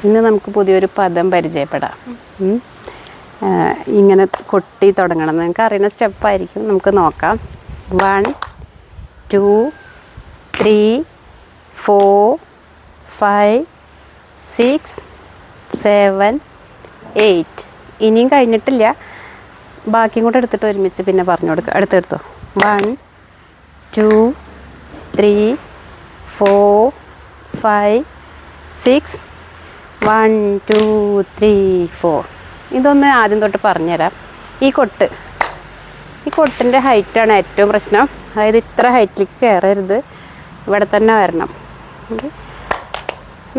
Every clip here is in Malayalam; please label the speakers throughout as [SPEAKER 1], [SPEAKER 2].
[SPEAKER 1] ഇന്ന് നമുക്ക് പുതിയൊരു പദം പരിചയപ്പെടാം. ഇങ്ങനെ കൊട്ടി തുടങ്ങണം. നിങ്ങൾക്ക് അറിയുന്ന സ്റ്റെപ്പായിരിക്കും. നമുക്ക് നോക്കാം. 1 2 3 4 5 6 7 8. ഇനിയും കഴിഞ്ഞിട്ടില്ല. ബാക്കിയും കൂടെ എടുത്തിട്ട് ഒരുമിച്ച് പിന്നെ പറഞ്ഞു കൊടുക്കുക. അടുത്തെടുത്തോ. 1 2 3 4 5 6 1 2 3 4. ഇതൊന്ന് ആദ്യം തൊട്ട് പറഞ്ഞുതരാം. ഈ കൊട്ടിൻ്റെ ഹൈറ്റാണ് ഏറ്റവും പ്രശ്നം. അതായത് ഇത്ര ഹൈറ്റിലേക്ക് കയറരുത്, ഇവിടെ തന്നെ വരണം.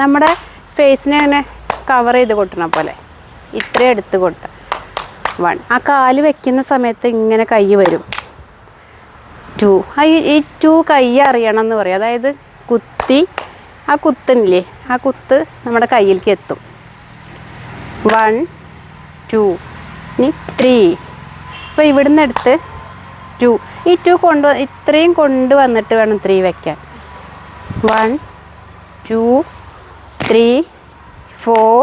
[SPEAKER 1] നമ്മുടെ ഫേസിനെ അങ്ങനെ കവർ ചെയ്ത് കൊട്ടണ പോലെ ഇത്രയും എടുത്ത് കൊട്ടുക. 1. ആ കാല് വെക്കുന്ന സമയത്ത് ഇങ്ങനെ കൈ വരും. 2. ഈ 2 കൈ അറിയണം എന്ന് പറയും. അതായത് കുത്തി ആ കുത്തില്ലേ, ആ കുത്ത് നമ്മുടെ കയ്യിലേക്ക് എത്തും. 1 2 ഇനി 3. അപ്പോൾ ഇവിടുന്ന് എടുത്ത് 2. ഈ 2 ഇത്രയും കൊണ്ടുവന്നിട്ട് വേണം 3 വയ്ക്കാൻ. 1 2 3 4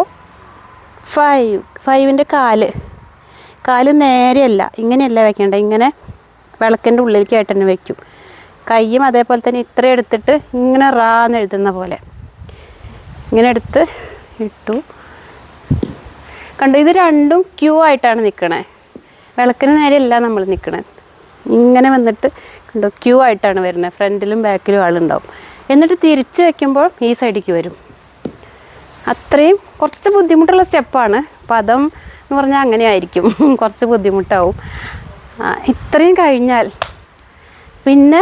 [SPEAKER 1] 5. 5ൻ്റെ കാല് നേരെയല്ല, ഇങ്ങനെയല്ല വെക്കേണ്ടത്. ഇങ്ങനെ വിളക്കിൻ്റെ ഉള്ളിലേക്കായിട്ട് തന്നെ വയ്ക്കും. കയ്യും അതേപോലെ തന്നെ ഇത്രയും എടുത്തിട്ട് ഇങ്ങനെ റാന്ന് എഴുതുന്ന പോലെ ഇങ്ങനെ എടുത്ത് ഇട്ടു. കണ്ടു, ഇത് രണ്ടും ക്യൂ ആയിട്ടാണ് നിൽക്കണേ. വിളക്കിന് നേരെയല്ല നമ്മൾ നിൽക്കണേ. ഇങ്ങനെ വന്നിട്ട് കണ്ടു, ക്യൂ ആയിട്ടാണ് വരുന്നത്. ഫ്രണ്ടിലും ബാക്കിലും ആളുണ്ടാവും. എന്നിട്ട് തിരിച്ച് വയ്ക്കുമ്പോൾ ഈ സൈഡിലേക്ക് വരും. അത്രയും കുറച്ച് ബുദ്ധിമുട്ടുള്ള സ്റ്റെപ്പാണ്. പദം എന്ന് പറഞ്ഞാൽ അങ്ങനെ ആയിരിക്കും, കുറച്ച് ബുദ്ധിമുട്ടാവും. ഇത്രയും കഴിഞ്ഞാൽ പിന്നെ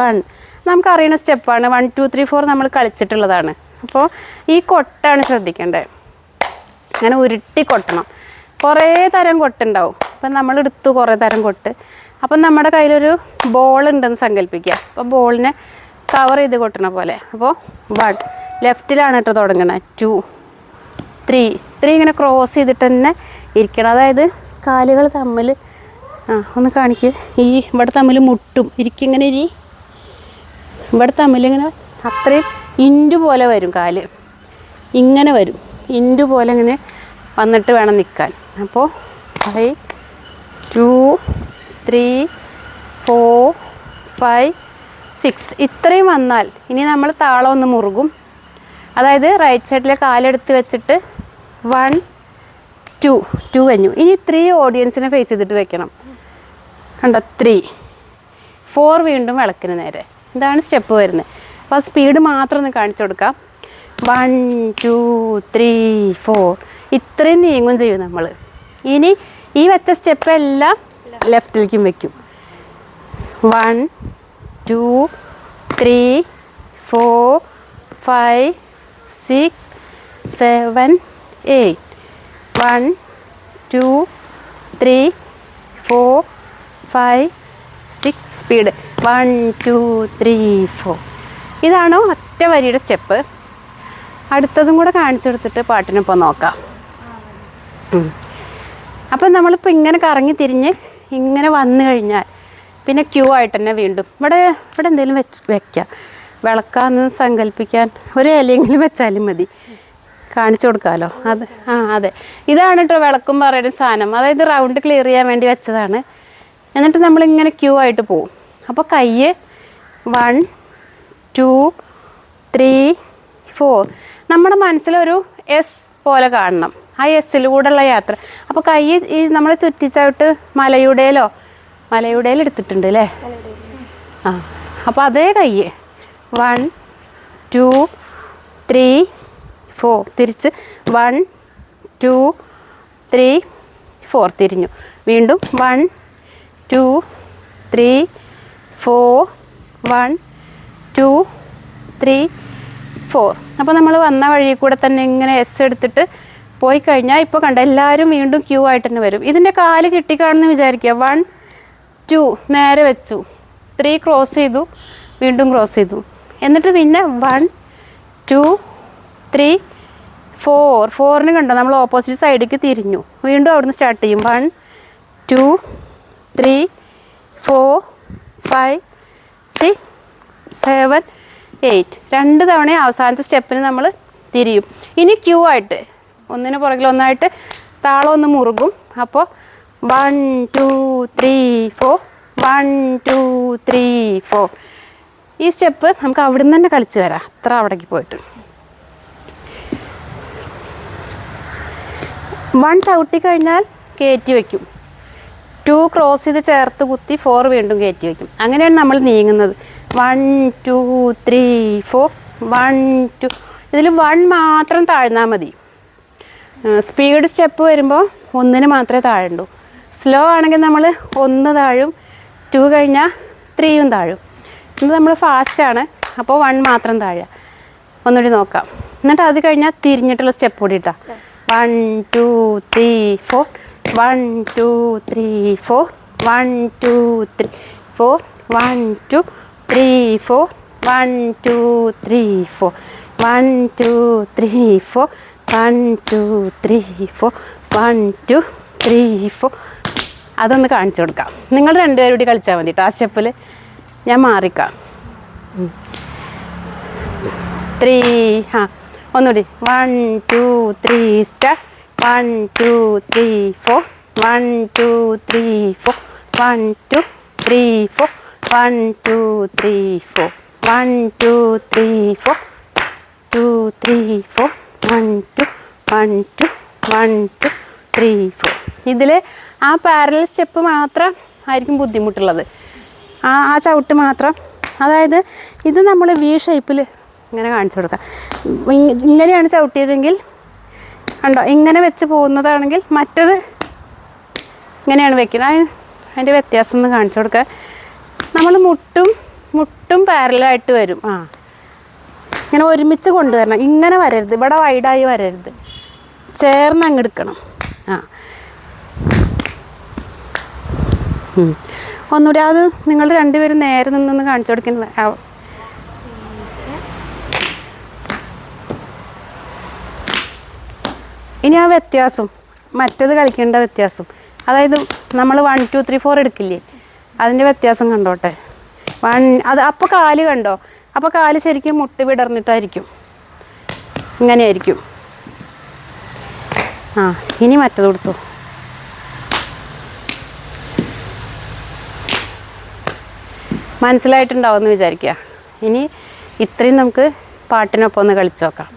[SPEAKER 1] 1 നമുക്കറിയുന്ന സ്റ്റെപ്പാണ്. 1 2 3 4 നമ്മൾ കളിച്ചിട്ടുള്ളതാണ്. അപ്പോൾ ഈ കൊട്ടാണ് ശ്രദ്ധിക്കേണ്ടത്. അങ്ങനെ ഉരുട്ടി കൊട്ടണം. കുറേ തരം കൊട്ടുണ്ടാവും. അപ്പം നമ്മളെടുത്തു കുറേ തരം കൊട്ട്. അപ്പം നമ്മുടെ കയ്യിലൊരു ബോളുണ്ടെന്ന് സങ്കല്പിക്കുക. അപ്പോൾ ബോളിനെ കവർ ചെയ്ത് കൊട്ടണ പോലെ. അപ്പോൾ 1 ലെഫ്റ്റിലാണ് കേട്ടോ തുടങ്ങണത്. 2 3 ഇങ്ങനെ ക്രോസ് ചെയ്തിട്ട് തന്നെ ഇരിക്കണം. അതായത് കാലുകൾ തമ്മിൽ ഒന്ന് കാണിക്കുക. ഇവിടെ തമ്മിൽ മുട്ടും. ഇരിക്കിങ്ങനെ ഇവിടെ തമ്മിലിങ്ങനെ അത്രയും ഇൻറ്റു പോലെ വരും. കാല് ഇങ്ങനെ വരും, ഇൻറ്റു പോലെ ഇങ്ങനെ വന്നിട്ട് വേണം നിൽക്കാൻ. അപ്പോൾ 5 2 3 4 5 6 ഇത്രയും വന്നാൽ ഇനി നമ്മൾ താളം ഒന്ന് മുറുകും. അതായത് റൈറ്റ് സൈഡിലെ കാലെടുത്ത് വെച്ചിട്ട് 1 2 കഴിഞ്ഞു. ഇനി 3 ഓഡിയൻസിനെ ഫേസ് ചെയ്തിട്ട് വെക്കണം. കണ്ടോ, 3 4 വീണ്ടും വിളക്കിന് നേരെ. ഇതാണ് സ്റ്റെപ്പ് വരുന്നത്. അപ്പോൾ ആ സ്പീഡ് മാത്രം ഒന്ന് കാണിച്ചു കൊടുക്കാം. 1 2 3 4 ഇത്രയും നീങ്ങും ചെയ്യും നമ്മൾ. ഇനി ഈ വെച്ച സ്റ്റെപ്പ് എല്ലാം ലെഫ്റ്റിലേക്കും വെക്കും. 1 2 3 4 5 6 7 8 1 2 3 4 5 6 സ്പീഡ് 1 2 3 4. ഇതാണോ ഒറ്റ വരിയുടെ സ്റ്റെപ്പ്. അടുത്തതും കൂടെ കാണിച്ചു കൊടുത്തിട്ട് പാട്ടിനൊപ്പം നോക്കാം. അപ്പം നമ്മളിപ്പോൾ ഇങ്ങനെ കറങ്ങി തിരിഞ്ഞ് ഇങ്ങനെ വന്നു കഴിഞ്ഞാൽ പിന്നെ ക്യൂ ആയിട്ട് തന്നെ വീണ്ടും ഇവിടെ എന്തെങ്കിലും വെക്കാം. വിളക്കാന്ന് സങ്കല്പിക്കാൻ ഒരു ഇലയെങ്കിലും വെച്ചാലും മതി. കാണിച്ചു കൊടുക്കാമല്ലോ. അതെ, ഇതാണ് കേട്ടോ വിളക്കും പറയുന്ന സാധനം. അതായത് റൗണ്ട് ക്ലിയർ ചെയ്യാൻ വേണ്ടി വെച്ചതാണ്. എന്നിട്ട് നമ്മളിങ്ങനെ ക്യൂ ആയിട്ട് പോവും. അപ്പോൾ കൈ 1 2 3 4 നമ്മുടെ മനസ്സിലൊരു എസ് പോലെ കാണണം. ആ എസ്സിലൂടെയുള്ള യാത്ര. അപ്പോൾ കൈ ഈ നമ്മൾ ചുറ്റിച്ചായിട്ട് മലയുടേലോ എടുത്തിട്ടുണ്ട് അല്ലേ? അപ്പോൾ അതേ കൈ 1 2 3 4 തിരിച്ച് 1 2 3 4 തിരിഞ്ഞു. വീണ്ടും 1 2 3 4 1 2 3 4. അപ്പോൾ നമ്മൾ വന്ന വഴി കൂടെ തന്നെ ഇങ്ങനെ എസ് എടുത്തിട്ട് പോയി കഴിഞ്ഞാൽ ഇപ്പോൾ കണ്ട എല്ലാവരും വീണ്ടും ക്യൂ ആയിട്ട് തന്നെ വരും. ഇതിൻ്റെ കാല് കിട്ടിക്കാണെന്ന് വിചാരിക്കുക. 1 2 നേരെ വെച്ചു, 3 ക്രോസ് ചെയ്തു, വീണ്ടും ക്രോസ് ചെയ്തു. എന്നിട്ട് പിന്നെ 1 2 3 4 കണ്ടോ നമ്മൾ ഓപ്പോസിറ്റ് സൈഡിലേക്ക് തിരിഞ്ഞു. വീണ്ടും അവിടുന്ന് സ്റ്റാർട്ട് ചെയ്യും. 1 2 3 4 5 6 7 8. 2 തവണ അവസാനത്തെ സ്റ്റെപ്പിന് നമ്മൾ തിരിയും. ഇനി ക്യൂ ആയിട്ട് ഒന്നിന് പുറകിൽ ഒന്നായിട്ട് താളം ഒന്ന് മുറുകും. അപ്പോൾ 1 2 3 4 1 2 3 4. ഈ സ്റ്റെപ്പ് നമുക്ക് അവിടെ നിന്ന് തന്നെ കളിച്ച് വരാം, അത്ര അവിടേക്ക് പോയിട്ട്. 1 ചവിട്ടി കഴിഞ്ഞാൽ കയറ്റി വയ്ക്കും, 2 ക്രോസ് ചെയ്ത് ചേർത്ത് കുത്തി 4 വീണ്ടും കയറ്റി വയ്ക്കും. അങ്ങനെയാണ് നമ്മൾ നീങ്ങുന്നത്. 1 2 3 4 1 2. ഇതിൽ 1 മാത്രം താഴ്ന്നാൽ മതി. സ്പീഡ് സ്റ്റെപ്പ് വരുമ്പോൾ 1 മാത്രമേ താഴുള്ളൂ. സ്ലോ ആണെങ്കിൽ നമ്മൾ 1 താഴും, 2 കഴിഞ്ഞാൽ 3 താഴും. ഇത് നമ്മൾ ഫാസ്റ്റാണ്, അപ്പോൾ 1 മാത്രം താഴുക. ഒന്നുകൂടി നോക്കാം. എന്നിട്ട് അത് കഴിഞ്ഞാൽ തിരിഞ്ഞിട്ടുള്ള സ്റ്റെപ്പ് കൂടി ഇട്ടാൽ 1 2 3 4 1 2 3 4 1 2 3 4 1 2 3 4 1 2 3 4 1 2 3 4 1 2 3 4 1 2 3 4. അതൊന്ന് കാണിച്ചു കൊടുക്കാം. നിങ്ങൾ രണ്ടുപേരും കൂടി കളിച്ചാൽ മതി കേട്ടോ. ആ സ്റ്റെപ്പിൽ ഞാൻ മാറിക്കാം. 3 ഒന്നുകൂടി 1 2 3 സ്റ്റാർട്ട്. 1 2 3 4 1 2 3 4 1 2 3 4 1 2 3 4 1 2 3 4 2 3 4 1 2 1 2 1 2 3 4. ഇതിൽ ആ പാരലൽ സ്റ്റെപ്പ് മാത്രം ആയിരിക്കും ബുദ്ധിമുട്ടുള്ളത്. ആ ചവിട്ട് മാത്രം. അതായത് ഇത് നമ്മൾ വി ഷേപ്പിൽ ഇങ്ങനെ കാണിച്ചു കൊടുക്കാം. ഇങ്ങനെയാണ് ചവിട്ടിയതെങ്കിൽ കണ്ടോ, ഇങ്ങനെ വെച്ച് പോകുന്നതാണെങ്കിൽ മറ്റത് ഇങ്ങനെയാണ് വെക്കുന്നത്. അതിൻ്റെ വ്യത്യാസം ഒന്ന് കാണിച്ചു കൊടുക്കുക. നമ്മൾ മുട്ടും പാരലായിട്ട് വരും. ഇങ്ങനെ ഒരുമിച്ച് കൊണ്ടുവരണം. ഇങ്ങനെ വരരുത്, ഇവിടെ വൈഡായി വരരുത്, ചേർന്ന് അങ്ങ് എടുക്കണം. ഒന്നുകൂടി അത് നിങ്ങൾ രണ്ടുപേരും നേരെ നിന്നൊന്ന് കാണിച്ചു കൊടുക്കുന്നത്. ഇനി ആ വ്യത്യാസം, മറ്റത് കളിക്കേണ്ട വ്യത്യാസം, അതായത് നമ്മൾ 1 2 3 4 എടുക്കില്ലേ, അതിൻ്റെ വ്യത്യാസം കണ്ടോട്ടെ. അത് അപ്പോൾ കാല് കണ്ടോ, അപ്പോൾ കാല് ശരിക്കും മുട്ട് വിടർന്നിട്ടായിരിക്കും, ഇങ്ങനെയായിരിക്കും. ഇനി മറ്റത് കൊടുത്തു. മനസ്സിലായിട്ടുണ്ടാവുമെന്ന് വിചാരിക്കുക. ഇനി ഇത്രയും നമുക്ക് പാട്ടിനൊപ്പം ഒന്ന് കളിച്ചു നോക്കാം.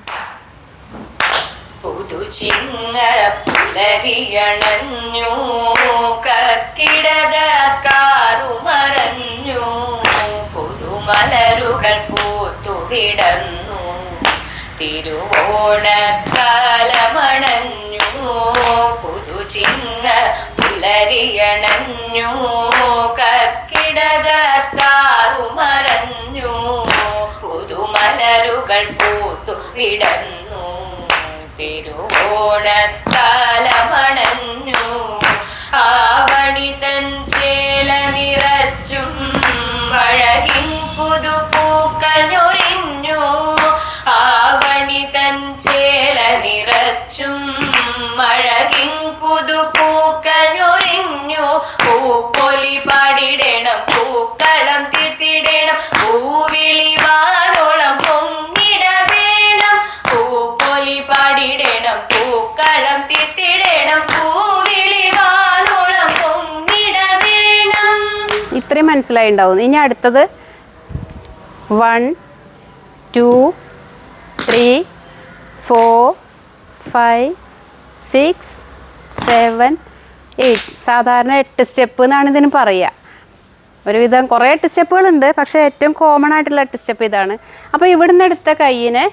[SPEAKER 2] പുലരിയണഞ്ഞു കക്കിടകാറുമറഞ്ഞു പുതുമലരുകൾ പൂത്തുവിടന്നു തിരുവോണക്കാലമണഞ്ഞു പുതുചിങ്ങ പുലരിയണഞ്ഞു കക്കിടകാറുമറഞ്ഞു പുതുമലരുകൾ പൂത്തുവിടന്നു തിരുവോണക്കാലമണഞ്ഞു ആവണി തൻ ചേല നിറച്ചും അഴകിൻ പുതുപൂക്കൾ ഞൊറിഞ്ഞു ആവണി തൻ ചേല നിറച്ചും അഴകിൻ പുതുപൂക്കൾ ഞൊറിഞ്ഞു പൂപ്പൊലി പാടിടണം പൂക്കളം തീർത്തിടണം പൂവിളിവാനോളം പൊങ്ങിട വേണം പൂപ്പൊലി പാടിടണം പൂക്കളം തീർത്തിടണം പൂവിളിവാനോളം പൊങ്ങിട വേണം.
[SPEAKER 1] ഇത്രയും മനസ്സിലായി ഉണ്ടാവും. ഇനി അടുത്തത് 1 2 3 4 5 6 7 8. സാധാരണ 8 സ്റ്റെപ്പ് എന്നാണ് ഇതിന് പറയുക. ഒരുവിധം കുറേ 8 സ്റ്റെപ്പുകളുണ്ട്, പക്ഷേ ഏറ്റവും കോമൺ ആയിട്ടുള്ള 8 സ്റ്റെപ്പ് ഇതാണ്. അപ്പോൾ ഇവിടുന്ന് എടുത്ത കയ്യിനെ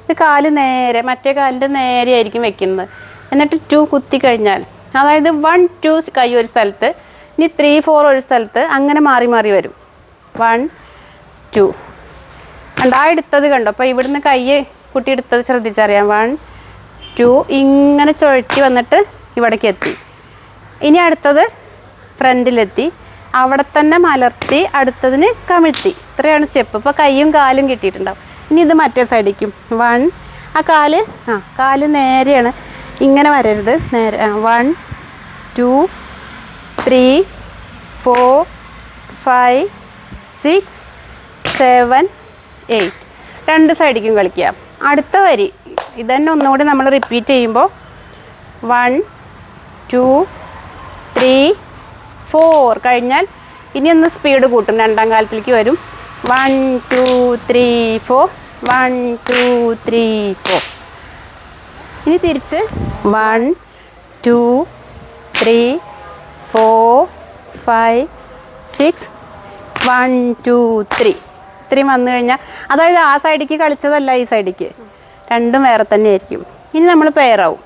[SPEAKER 1] ഇത് കാല് നേരെ, മറ്റേ കാലിൻ്റെ നേരെ ആയിരിക്കും വെക്കുന്നത്. എന്നിട്ട് 2 കുത്തി കഴിഞ്ഞാൽ, അതായത് 1 2 കൈ ഒരു സ്ഥലത്ത്, ഇനി 3 4 ഒരു സ്ഥലത്ത്, അങ്ങനെ മാറി മാറി വരും. 1 2 കണ്ടോ, ആ എടുത്തത് കണ്ടോ. അപ്പോൾ ഇവിടുന്ന് കൈ കുട്ടി എടുത്തത് ശ്രദ്ധിച്ചറിയാം. 1 2 ഇങ്ങനെ ചുഴറ്റി വന്നിട്ട് ഇവിടേക്ക് എത്തി. ഇനി അടുത്തത് ഫ്രണ്ടിലെത്തി, അവിടെ തന്നെ മലർത്തി അടുത്തതിന് കമിഴ്ത്തി. ഇത്രയാണ് സ്റ്റെപ്പ്. ഇപ്പോൾ കൈയും കാലും കിട്ടിയിട്ടുണ്ടാവും. ഇനി ഇത് മറ്റേ സൈഡിക്കും 1 ആ കാല് നേരെയാണ്, ഇങ്ങനെ വരരുത്, നേരെ. 1 2 3 4 5 6 7 8. രണ്ട് സൈഡിക്കും കളിക്കുക. അടുത്ത വരി ഇതന്നെ ഒന്നുകൂടി നമ്മൾ റിപ്പീറ്റ് ചെയ്യുമ്പോൾ 1 2 3 4 കഴിഞ്ഞാൽ ഇനി ഒന്ന് സ്പീഡ് കൂട്ടും, രണ്ടാം കാലത്തിലേക്ക് വരും. 1 2 3 4 1 2 3 4. ഇനി തിരിച്ച് 1 2 3 4 5 6 1 2 3 ഇത്രയും വന്നു കഴിഞ്ഞാൽ, അതായത് ആ സൈഡിലേക്ക് കളിച്ചതല്ല ഈ സൈഡിലേക്ക്, രണ്ടും വേറെ തന്നെ ആയിരിക്കും. ഇനി നമ്മൾ പെയറാവും.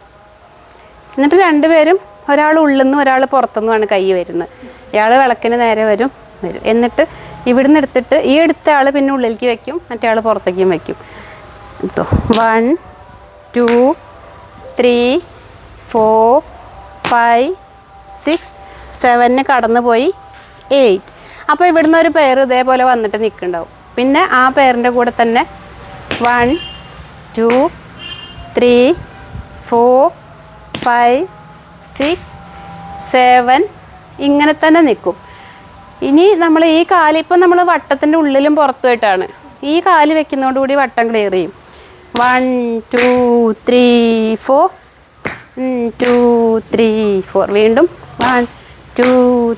[SPEAKER 1] എന്നിട്ട് രണ്ടുപേരും, ഒരാൾ ഉള്ളിൽ നിന്ന് ഒരാൾ പുറത്തുനിന്നുമാണ് കൈ വരുന്നത്. ഇയാൾ വിളക്കിന് നേരെ വരും. എന്നിട്ട് ഇവിടുന്ന് എടുത്തിട്ട് ഈ എടുത്ത ആൾ പിന്നെ ഉള്ളിലേക്ക് വയ്ക്കും, മറ്റേ ആൾ പുറത്തേക്കും വയ്ക്കും. 1 2 3 4 5 6 7 കടന്നു പോയി 8. അപ്പോൾ ഇവിടുന്ന് ഒരു പെയർ ഇതേപോലെ വന്നിട്ട് നിൽക്കുന്നുണ്ടാവും. പിന്നെ ആ പെയറിൻ്റെ കൂടെ തന്നെ 1 2 3 4 5 6 7 ഇങ്ങനെ തന്നെ നിൽക്കും. ഇനി നമ്മൾ ഈ കാല്, ഇപ്പം നമ്മൾ വട്ടത്തിൻ്റെ ഉള്ളിലും പുറത്തുമായിട്ടാണ്, ഈ കാല് വെക്കുന്നതോടുകൂടി വട്ടം ക്ലിയർ ചെയ്യും. 1 2 3 4 1 2 3 4 വീണ്ടും 1 2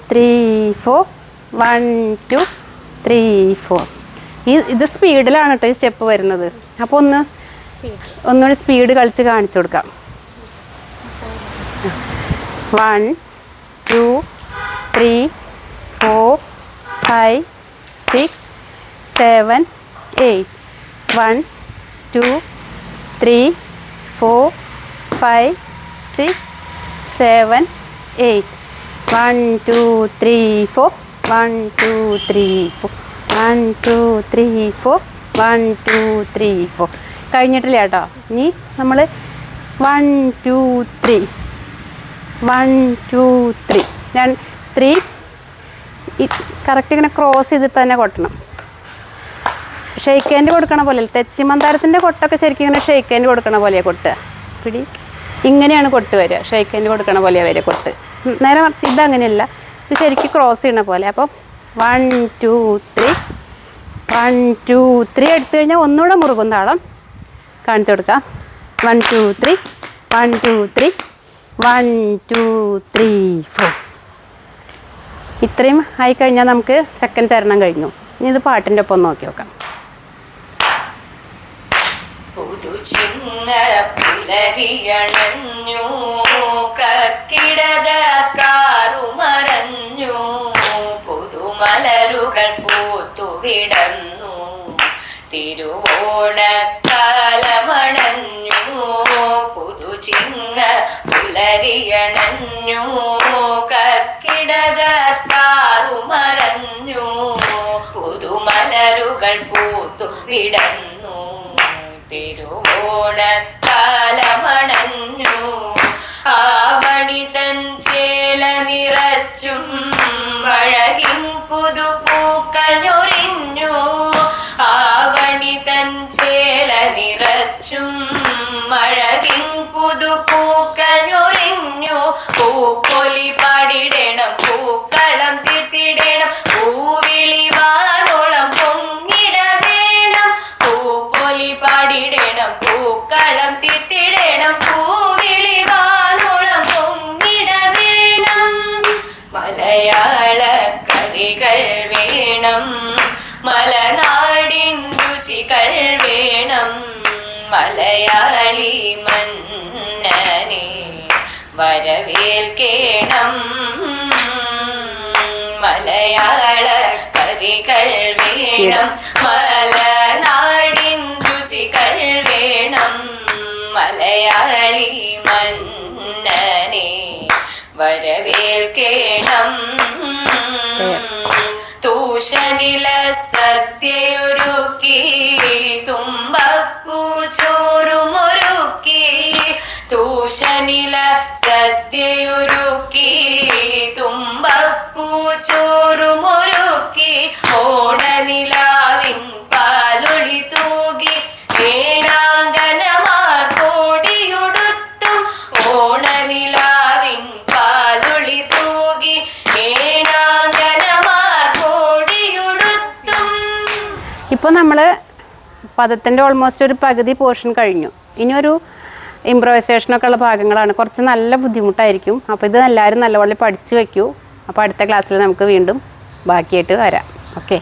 [SPEAKER 1] 3 4 1 2 3 4. ഇത് സ്പീഡിലാണ് കേട്ടോ ഈ സ്റ്റെപ്പ് വരുന്നത്. അപ്പോൾ ഒന്നുകൂടി സ്പീഡ് കളിച്ച് കാണിച്ചു കൊടുക്കാം. 1 2 3 4 5 6 7 8 1 2 3 4 5 6 7 8 1 2 3 4 1 2 3 4 1 2 3 4 1 2 3 4 കഴിഞ്ഞിട്ടില്ല കേട്ടോ. ഇനി നമ്മൾ 1 2 3 1 2 3 3 കറക്റ്റ് ഇങ്ങനെ ക്രോസ് ചെയ്തിട്ട് തന്നെ കൊട്ടണം. ഷെയ്ക്ക് ഹാൻഡ് കൊടുക്കണ പോലെ, തെച്ചിമന്താരത്തിൻ്റെ കൊട്ടൊക്കെ ശരിക്കും ഇങ്ങനെ ഷെയ്ക്ക് ഹാൻഡ് കൊടുക്കണ പോലെയാണ് കൊട്ട്. പിടി ഇങ്ങനെയാണ് കൊട്ട് വരിക, ഷെയ്ക്ക് ഹാൻഡ് കൊടുക്കണ പോലെയാണ് വരിക കൊട്ട്. നേരെ മറിച്ച് ഇതങ്ങനെയല്ല, ഇത് ശരിക്കും ക്രോസ് ചെയ്യണ പോലെ. അപ്പം 1 2 3 1 2 3 എടുത്തു കഴിഞ്ഞാൽ ഒന്നുകൂടെ മുറുകും താളം. കാണിച്ചു കൊടുക്കാം. 1 2 3 1 2 3 1 2 3 4. ഇത്രയും ആയിക്കഴിഞ്ഞാൽ നമുക്ക് സെക്കൻഡ് ചരണം കഴിഞ്ഞു. ഇനി ഇത് പാട്ടിൻ്റെ ഒപ്പം നോക്കി നോക്കാം.
[SPEAKER 2] പുലരിയണഞ്ഞു കക്കിടകാറുമറഞ്ഞു പുതുമലരുകൾ പൂത്തുവിടന്നു തിരുവോണക്കാലമണഞ്ഞു പുതുചിങ്ങ പുലരിയണഞ്ഞു കക്കിടകാറുമറഞ്ഞു പുതുമലരുകൾ പൂത്തുവിടന്നു തിരുവോണക്കാലമണഞ്ഞു ആവണിതൻ ചേല നിറച്ചും വഴകിൻ പുതുപൂക്കൾ ഞൊറിഞ്ഞു ആവണിതൻ ചേല നിറച്ചും വഴകിൻ പുതുപൂക്കൾ ഞൊറിഞ്ഞു പൂപ്പൊലി പാടിടണം പൂക്കളം തീർത്തിടണം പൂവിളിവാനോളം പൊങ്ങിട വേണം പൂപ്പൊലി പാടിടണം പൂക്കളം തീർത്തിടണം പൂവിളിവാനോളം പൊങ്ങിട വേണം മലയാള കറികൾ വേണം മലനാടിൻ രുചികൾ വേണം മലയാളി മന്നനെ വരവേൽക്കേണം മലയാള കറികൾ വേണം മലനാടിൻ രുചികൾ വേണം മലയാളി മന്നനെ വരവേൽക്കേണം തൂഷനില സദ്യയൊരുക്കി തുമ്പപ്പൂ ചോറുമൊരുക്കി തൂഷനില സദ്യയൊരുക്കി തുമ്പപ്പൂ ചോറുമൊരുക്കി ഓണനിലാവിൻ പാലൊളി തൂകി വേണാങ്കനമാർ കോടിയുടുത്തും ഓണനിലാവിൻ പാലൊളി തൂകി വേണാങ്കനമാർ കോടിയുടുത്തും.
[SPEAKER 1] ഇപ്പോൾ നമ്മൾ പദത്തിൻ്റെ ഓൾമോസ്റ്റ് ഒരു പകുതി പോർഷൻ കഴിഞ്ഞു. ഇനിയൊരു ഇംപ്രവൈസേഷനൊക്കെ ഉള്ള ഭാഗങ്ങളാണ്, കുറച്ച് നല്ല ബുദ്ധിമുട്ടായിരിക്കും. അപ്പോൾ ഇത് എല്ലാവരും നല്ലപോലെ പഠിച്ച് വയ്ക്കൂ. അപ്പോൾ അടുത്ത ക്ലാസ്സിൽ നമുക്ക് വീണ്ടും ബാക്കിയായിട്ട് വരാം. ഓക്കെ.